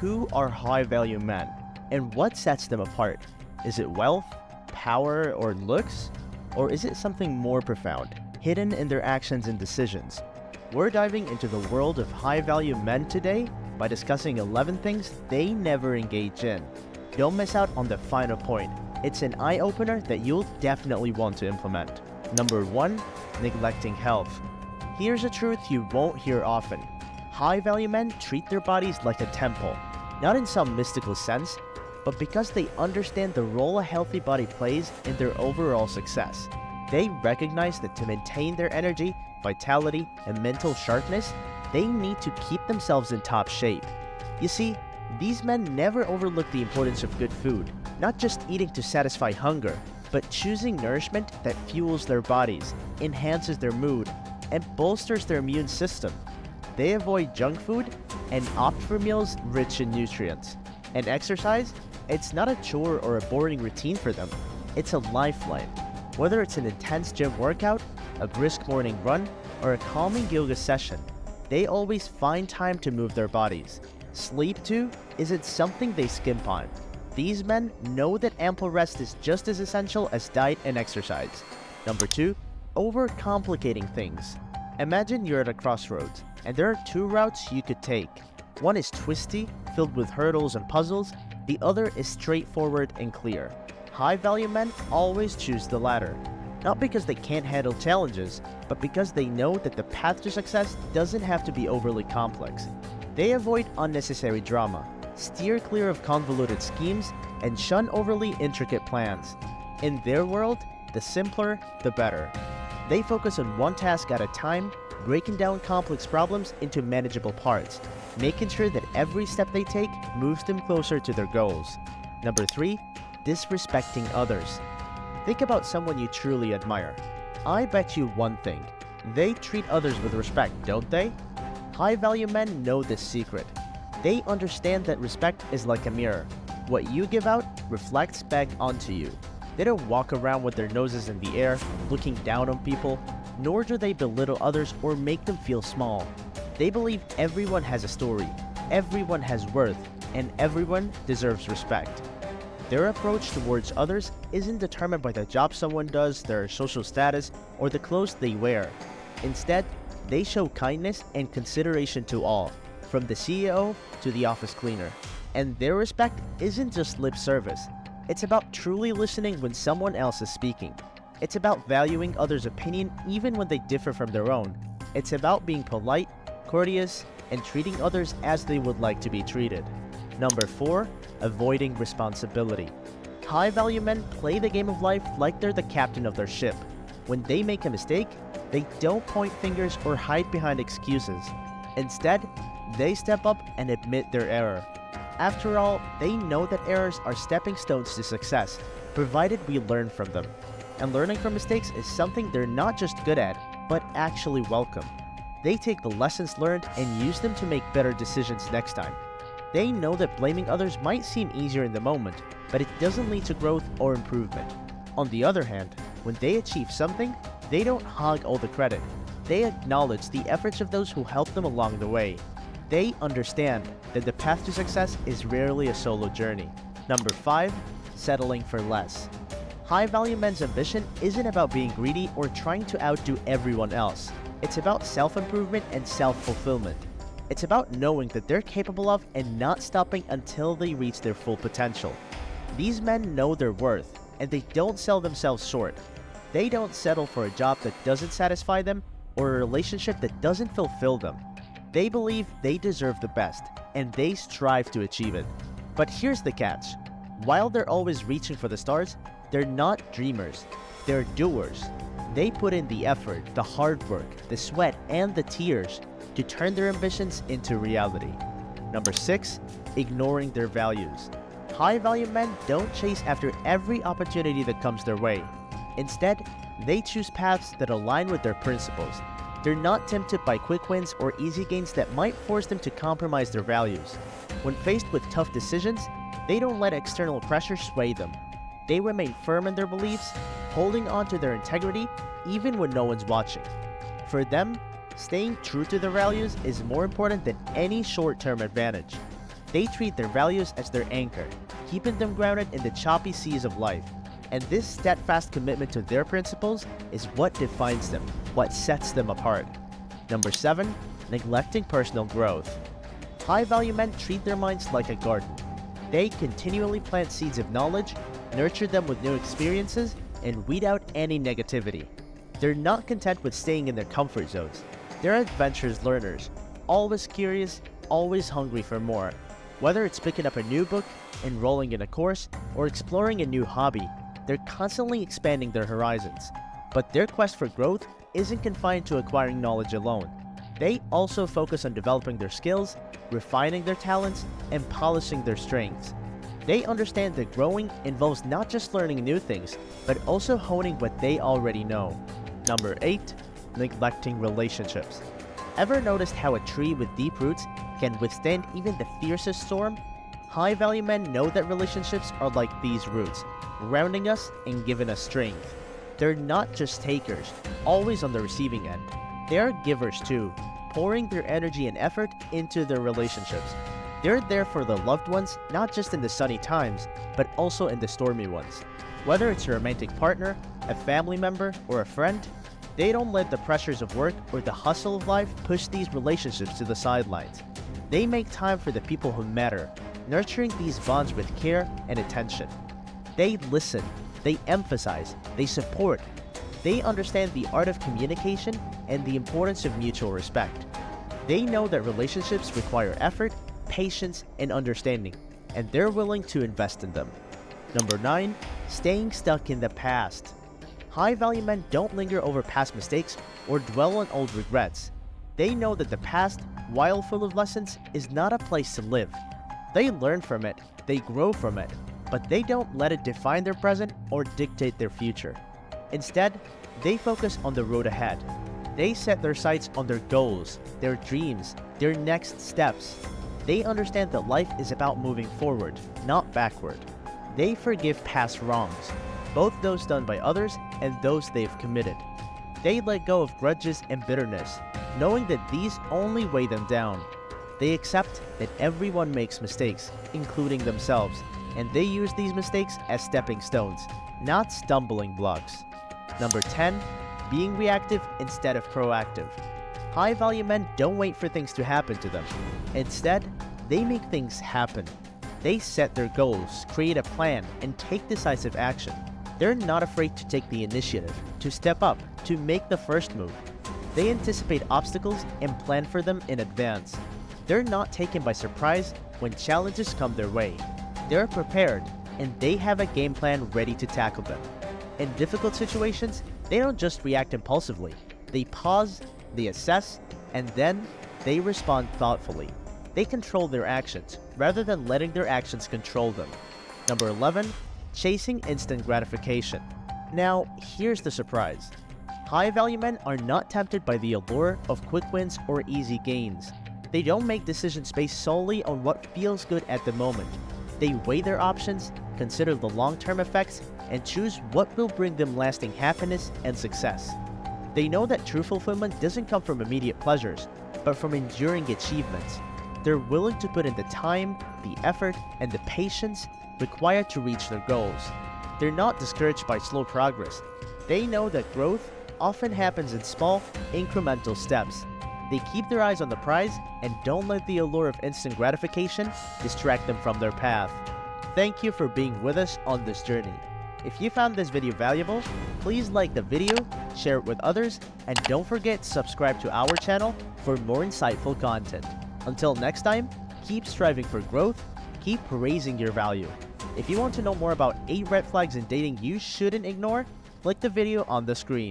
who are high-value men, and what sets them apart? Is it wealth, power, or looks? Or is it something more profound, hidden in their actions and decisions? We're diving into the world of high-value men today by discussing 11 things they never engage in. Don't miss out on the final point. It's an eye-opener that you'll definitely want to implement. Number 1, neglecting health. Here's a truth you won't hear often. High-value men treat their bodies like a temple, not in some mystical sense, but because they understand the role a healthy body plays in their overall success. They recognize that to maintain their energy, vitality, and mental sharpness, they need to keep themselves in top shape. You see, these men never overlook the importance of good food, not just eating to satisfy hunger, but choosing nourishment that fuels their bodies, enhances their mood, and bolsters their immune system. They avoid junk food and opt for meals rich in nutrients. And exercise? It's not a chore or a boring routine for them. It's a lifeline. Whether it's an intense gym workout, a brisk morning run, or a calming yoga session, they always find time to move their bodies. Sleep, too, isn't something they skimp on. These men know that ample rest is just as essential as diet and exercise. Number 2, overcomplicating things. Imagine you're at a crossroads, and there are 2 routes you could take. One is twisty, filled with hurdles and puzzles. The other is straightforward and clear. High-value men always choose the latter. Not because they can't handle challenges, but because they know that the path to success doesn't have to be overly complex. They avoid unnecessary drama, steer clear of convoluted schemes, and shun overly intricate plans. In their world, the simpler, the better. They focus on one task at a time, breaking down complex problems into manageable parts, making sure that every step they take moves them closer to their goals. Number 3, disrespecting others. Think about someone you truly admire. I bet you one thing, they treat others with respect, don't they? High-value men know this secret. They understand that respect is like a mirror. What you give out reflects back onto you. They don't walk around with their noses in the air, looking down on people, nor do they belittle others or make them feel small. They believe everyone has a story, everyone has worth, and everyone deserves respect. Their approach towards others isn't determined by the job someone does, their social status, or the clothes they wear. Instead, they show kindness and consideration to all, from the CEO to the office cleaner. And their respect isn't just lip service. It's about truly listening when someone else is speaking. It's about valuing others' opinion even when they differ from their own. It's about being polite, courteous, and treating others as they would like to be treated. Number 4, avoiding responsibility. High-value men play the game of life like they're the captain of their ship. When they make a mistake, they don't point fingers or hide behind excuses. Instead, they step up and admit their error. After all, they know that errors are stepping stones to success, provided we learn from them. And learning from mistakes is something they're not just good at, but actually welcome. They take the lessons learned and use them to make better decisions next time. They know that blaming others might seem easier in the moment, but it doesn't lead to growth or improvement. On the other hand, when they achieve something, they don't hog all the credit. They acknowledge the efforts of those who helped them along the way. They understand that the path to success is rarely a solo journey. Number 5, settling for less. High-value men's ambition isn't about being greedy or trying to outdo everyone else. It's about self-improvement and self-fulfillment. It's about knowing that they're capable of and not stopping until they reach their full potential. These men know their worth, and they don't sell themselves short. They don't settle for a job that doesn't satisfy them or a relationship that doesn't fulfill them. They believe they deserve the best, and they strive to achieve it. But here's the catch. While they're always reaching for the stars, they're not dreamers. They're doers. They put in the effort, the hard work, the sweat, and the tears to turn their ambitions into reality. Number 6, ignoring their values. High-value men don't chase after every opportunity that comes their way. Instead, they choose paths that align with their principles. They're not tempted by quick wins or easy gains that might force them to compromise their values. When faced with tough decisions, they don't let external pressure sway them. They remain firm in their beliefs, holding on to their integrity even when no one's watching. For them, staying true to their values is more important than any short-term advantage. They treat their values as their anchor, keeping them grounded in the choppy seas of life. And this steadfast commitment to their principles is what defines them, what sets them apart. Number 7. Neglecting personal growth. High-value men treat their minds like a garden. They continually plant seeds of knowledge, nurture them with new experiences, and weed out any negativity. They're not content with staying in their comfort zones. They're adventurous learners, always curious, always hungry for more. Whether it's picking up a new book, enrolling in a course, or exploring a new hobby, they're constantly expanding their horizons. But their quest for growth isn't confined to acquiring knowledge alone. They also focus on developing their skills, refining their talents, and polishing their strengths. They understand that growing involves not just learning new things, but also honing what they already know. Number 8. Neglecting relationships. Ever noticed how a tree with deep roots can withstand even the fiercest storm? High-value men know that relationships are like these roots, grounding us and giving us strength. They're not just takers, always on the receiving end. They are givers too, pouring their energy and effort into their relationships. They're there for the loved ones, not just in the sunny times, but also in the stormy ones. Whether it's a romantic partner, a family member, or a friend, they don't let the pressures of work or the hustle of life push these relationships to the sidelines. They make time for the people who matter, nurturing these bonds with care and attention. They listen, they emphasize, they support. They understand the art of communication and the importance of mutual respect. They know that relationships require effort, patience, and understanding, and they're willing to invest in them. Number 9. Staying stuck in the past. High-value men don't linger over past mistakes or dwell on old regrets. They know that the past, while full of lessons, is not a place to live. They learn from it, they grow from it, but they don't let it define their present or dictate their future. Instead, they focus on the road ahead. They set their sights on their goals, their dreams, their next steps. They understand that life is about moving forward, not backward. They forgive past wrongs, both those done by others and those they've committed. They let go of grudges and bitterness, knowing that these only weigh them down. They accept that everyone makes mistakes, including themselves, and they use these mistakes as stepping stones, not stumbling blocks. Number 10. Being reactive instead of proactive. High-value men don't wait for things to happen to them. Instead, they make things happen. They set their goals, create a plan, and take decisive action. They're not afraid to take the initiative, to step up, to make the first move. They anticipate obstacles and plan for them in advance. They're not taken by surprise when challenges come their way. They're prepared, and they have a game plan ready to tackle them. In difficult situations, they don't just react impulsively. They pause, they assess, and then they respond thoughtfully. They control their actions, rather than letting their actions control them. Number 11. Chasing instant gratification. Now, here's the surprise. High-value men are not tempted by the allure of quick wins or easy gains. They don't make decisions based solely on what feels good at the moment. They weigh their options, consider the long-term effects, and choose what will bring them lasting happiness and success. They know that true fulfillment doesn't come from immediate pleasures, but from enduring achievements. They're willing to put in the time, the effort, and the patience required to reach their goals. They're not discouraged by slow progress. They know that growth often happens in small, incremental steps. They keep their eyes on the prize and don't let the allure of instant gratification distract them from their path. Thank you for being with us on this journey. If you found this video valuable, please like the video, share it with others, and don't forget to subscribe to our channel for more insightful content. Until next time, keep striving for growth, keep raising your value. If you want to know more about 8 red flags in dating you shouldn't ignore, click the video on the screen.